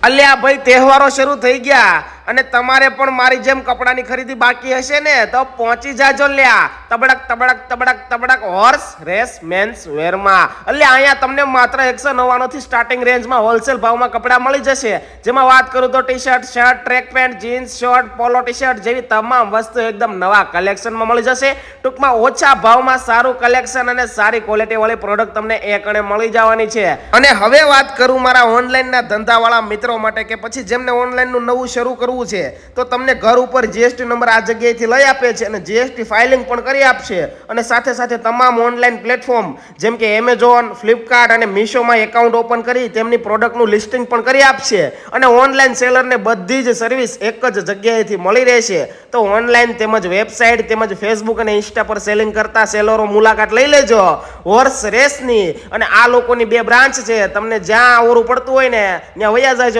અલ્યા ભાઈ તહેવારો શરૂ થઈ ગયા અને તમારે પણ મારી જેમ કપડાની ખરીદી બાકી હશે ને તો પહોંચી જાજો લ્યા તબડક તબડક તબડક તબડક હોર્સ રેસ મેન્સ વેરમાં. અલ્યા અહીંયા તમને માત્ર 199 થી સ્ટાર્ટિંગ રેન્જમાં હોલસેલ ભાવમાં કપડા મળી જશે. જેમાં વાત કરું તો T shirt, shirt, track pant, jeans, short, polo T shirt જેવી તમામ વસ્તુ એકદમ નવા કલેક્શનમાં મળી જશે. ટૂંકમાં ઓછા ભાવમાં સારું કલેક્શન અને સારી ક્વોલિટી વાળી પ્રોડક્ટ તમને એકણે મળી જવાની છે. અને હવે વાત કરું મારા ઓનલાઈનના ધંધાવાળા મિત્રો માટે કે પછી જેમને ઓનલાઈનનું નવું શરૂ કરવું છે તો તમને ઘર ઉપર જીએસટી નંબર આ જગ્યાએથી લઈ આપે છે અને જીએસટી ફાઇલિંગ પણ કરી આપશે. અને સાથે સાથે તમામ ઓનલાઈન પ્લેટફોર્મ જેમ કે એમેઝોન, ફ્લિપકાર્ટ અને મીશોમાં એકાઉન્ટ ઓપન કરી તેમની પ્રોડક્ટનું લિસ્ટિંગ પણ કરી આપશે. અને ઓનલાઈન સેલરને બધી જ સર્વિસ એક જ જગ્યાએથી મળી રહેશે. તો ઓનલાઈન તેમજ વેબસાઇટ તેમજ ફેસબુક અને ઇન્સ્ટા પર સેલિંગ કરતા સેલરો મુલાકાત લઈ લેજો હોર્સ રેસની. અને આ લોકોની 2 બ્રાન્ચ છે, તમને જ્યાં ઓરું પડતું હોય ને ત્યાં વયા જાજો.